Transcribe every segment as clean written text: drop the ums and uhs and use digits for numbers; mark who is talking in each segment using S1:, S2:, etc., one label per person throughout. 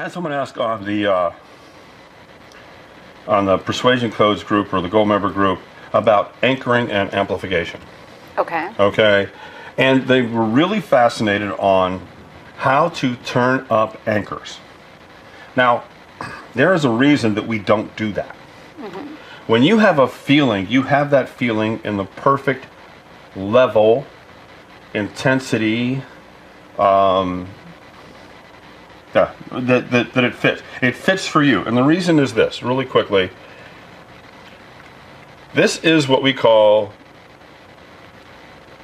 S1: had someone ask on the Persuasion Codes group or the Gold Member group about anchoring and amplification.
S2: Okay.
S1: Okay. And they were really fascinated on how to turn up anchors. Now, there is a reason that we don't do that. Mm-hmm. When you have a feeling, you have that feeling in the perfect level, intensity, that it fits. It fits for you. And the reason is this, really quickly. This is what we call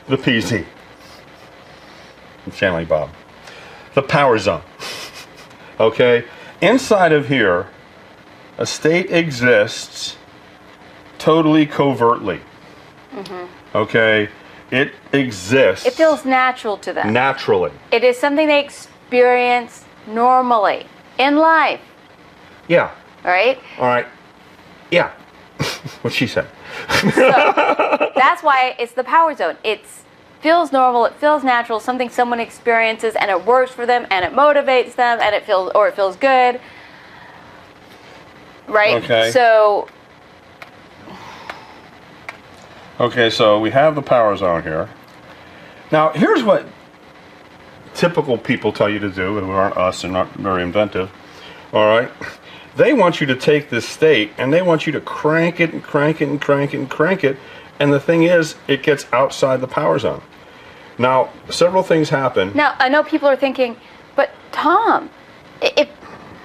S1: the PZ. I'm channeling Bob. The power zone. Okay? Inside of here, a state exists totally covertly. Mm-hmm. Okay? It exists.
S2: It feels natural to them.
S1: Naturally.
S2: It is something they experience normally in life.
S1: Yeah.
S2: Right?
S1: All right. Yeah. What she said.
S2: So that's why it's the power zone. It feels normal. It feels natural. Something someone experiences, and it works for them, and it motivates them, and it feels good. Right?
S1: Okay.
S2: So.
S1: Okay, so we have the power zone here. Now, here's what typical people tell you to do, who aren't us and not very inventive. All right? They want you to take this state, and they want you to crank it and crank it and crank it and crank it. And the thing is, it gets outside the power zone. Now, several things happen.
S2: Now, I know people are thinking, but Tom, if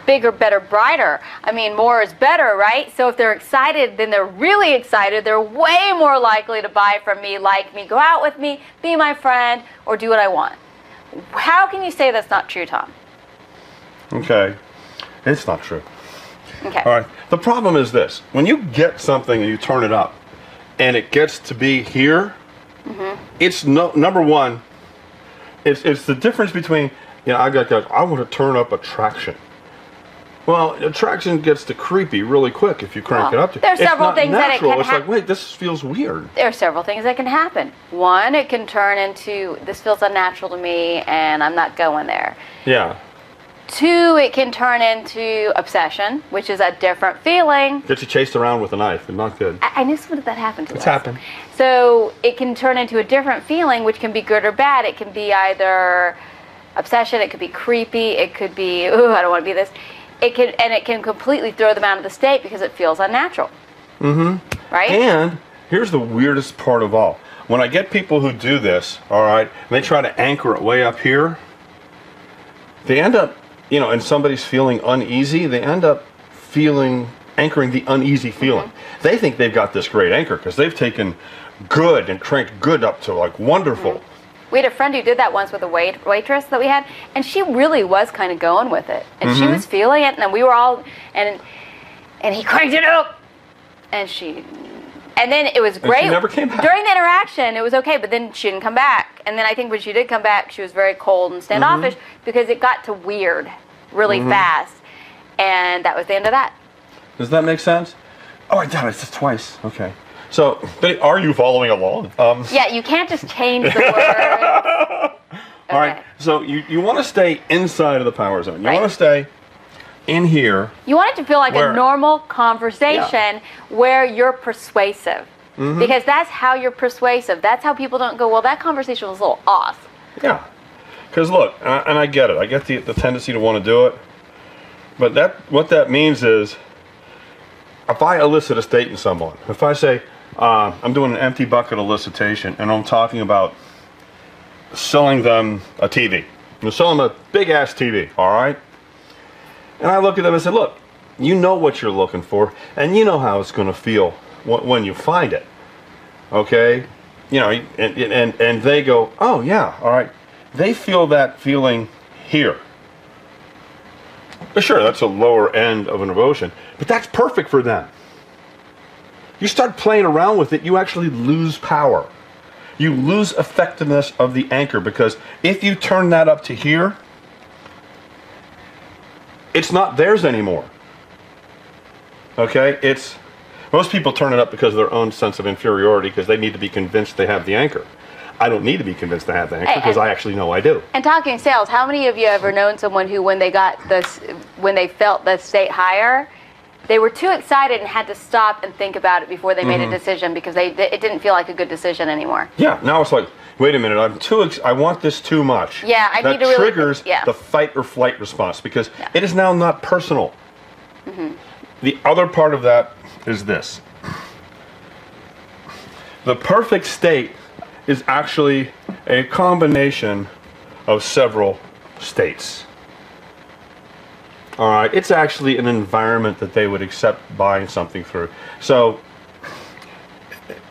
S2: bigger, better, brighter. I mean, more is better, right? So if they're excited, then they're really excited. They're way more likely to buy from me, like me, go out with me, be my friend, or do what I want. How can you say that's not true, Tom?
S1: Okay. It's not true.
S2: Okay.
S1: All right. The problem is this. When you get something and you turn it up, and it gets to be here, mm-hmm. It's number one, it's the difference between, I want to turn up attraction. Well, attraction gets to creepy really quick if you crank it up.
S2: There's several things that it can happen.
S1: It's like, wait, this feels weird.
S2: There are several things that can happen. One, it can turn into, this feels unnatural to me, and I'm not going there.
S1: Yeah.
S2: Two, it can turn into obsession, which is a different feeling.
S1: Gets you chased around with a knife, and not good.
S2: I knew something that happened to us.
S1: It's happened.
S2: So it can turn into a different feeling, which can be good or bad. It can be either obsession, it could be creepy, it could be, ooh, I don't want to be this. It can completely throw them out of the state because it feels unnatural. Mm-hmm. Right? And
S1: here's the weirdest part of all. When I get people who do this, all right, and they try to anchor it way up here, they end up, and somebody's feeling uneasy, they end up anchoring the uneasy feeling. Mm-hmm. They think they've got this great anchor because they've taken good and cranked good up to like wonderful. Mm-hmm.
S2: We had a friend who did that once with a waitress that we had, and she really was kind of going with it. And mm-hmm. she was feeling it, and we were all, and he cranked it up. And then it was great.
S1: And she never came back.
S2: During the interaction, it was okay, but then she didn't come back. And then I think when she did come back, she was very cold and standoffish mm-hmm. because it got to weird really mm-hmm. fast. And that was the end of that.
S1: Does that make sense? Oh, I did it twice. Okay. So, are you following along?
S2: Yeah, you can't just change the words. Okay.
S1: All right, so you want to stay inside of the power zone. You want to stay in here.
S2: You want it to feel like a normal conversation where you're persuasive. Mm-hmm. Because that's how you're persuasive. That's how people don't go, well, that conversation was a little off.
S1: Yeah, because look, and I get it. I get the tendency to want to do it. But what that means is, if I elicit a state in someone, if I say, I'm doing an empty bucket elicitation, and I'm talking about selling them a TV. I'm selling them a big-ass TV, all right? And I look at them and say, look, you know what you're looking for, and you know how it's going to feel when you find it, okay? And they go, oh, yeah, all right. They feel that feeling here. But sure, that's a lower end of an emotion, but that's perfect for them. You start playing around with it, you actually lose power. You lose effectiveness of the anchor, because if you turn that up to here, it's not theirs anymore. Okay? Most people turn it up because of their own sense of inferiority, because they need to be convinced they have the anchor. I don't need to be convinced to have the anchor because I actually know I do.
S2: And talking sales, how many of you ever known someone who, when they felt the state higher, they were too excited and had to stop and think about it before they made a decision because it didn't feel like a good decision anymore.
S1: Yeah, now it's like, wait a minute, I want this too much.
S2: Yeah, I need to
S1: That
S2: really
S1: triggers the fight or flight response because it is now not personal. The other part of that is this. The perfect state is actually a combination of several states. All right, it's actually an environment that they would accept buying something through. So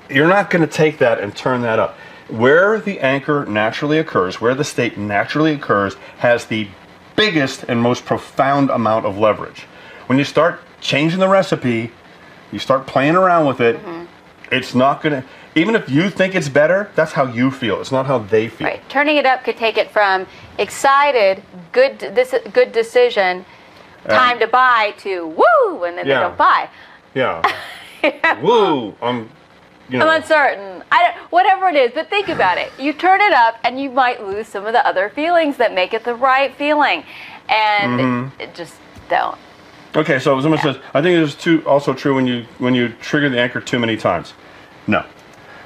S1: you're not going to take that and turn that up. Where the anchor naturally occurs, where the state naturally occurs, has the biggest and most profound amount of leverage. When you start changing the recipe, you start playing around with it, it's not going to, even if you think it's better, that's how you feel. It's not how they feel.
S2: Right. Turning it up could take it from excited, good decision, time to buy, to woo, and then they don't buy.
S1: Yeah. Woo, I'm
S2: uncertain. Whatever it is, but think about it. You turn it up, and you might lose some of the other feelings that make it the right feeling, and it just don't.
S1: Okay, so someone says, I think it is also true when you trigger the anchor too many times. No.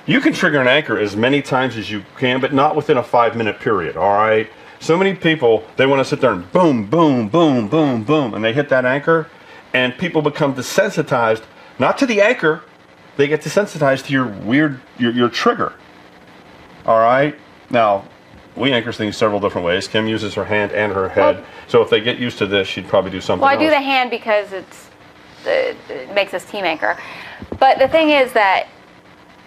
S1: You can trigger an anchor as many times as you can, but not within a 5-minute period, all right? So many people, they want to sit there and boom, boom, boom, boom, boom, and they hit that anchor, and people become desensitized, not to the anchor, they get desensitized to your trigger, all right? Now, we anchor things several different ways. Kim uses her hand and her head, so if they get used to this, she'd probably do something else.
S2: Well, I do the hand because it makes us team anchor. But the thing is that,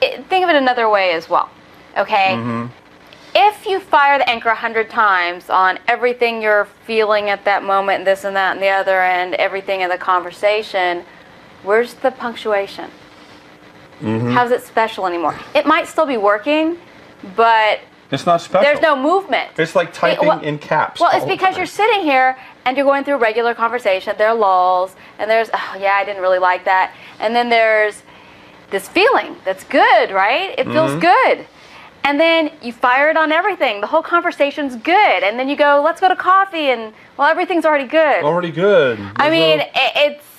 S2: think of it another way as well, okay? If you fire the anchor 100 times on everything you're feeling at that moment, this and that and the other, and everything in the conversation, where's the punctuation? How's it special anymore? It might still be working, but
S1: it's not special.
S2: There's no movement.
S1: It's like typing in caps.
S2: Well, it's because you're sitting here and you're going through regular conversation. There are lulls, and there's, oh yeah, I didn't really like that. And then there's this feeling that's good, right? It feels good. And then you fire it on everything. The whole conversation's good. And then you go, let's go to coffee, and well, everything's already good.
S1: Already good.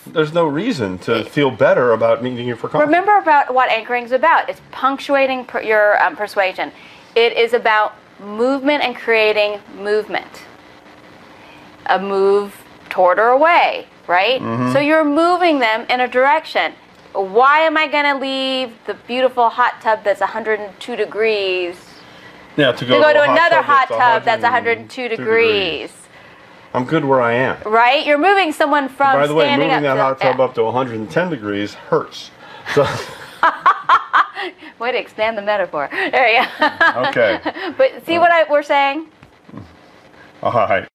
S1: There's no reason to feel better about meeting you for coffee.
S2: Remember about what anchoring is about. It's punctuating your persuasion. It is about movement and creating movement. A move toward or away, right? So you're moving them in a direction. Why am I going to leave the beautiful hot tub that's 102 degrees
S1: to go to
S2: another hot tub that's 102 degrees?
S1: I'm good where I am.
S2: Right? You're moving someone from
S1: By the way,
S2: standing
S1: moving
S2: up
S1: that hot tub up to 110 degrees hurts. So
S2: way to expand the metaphor. There you go.
S1: Okay.
S2: But see what we're saying?
S1: All right.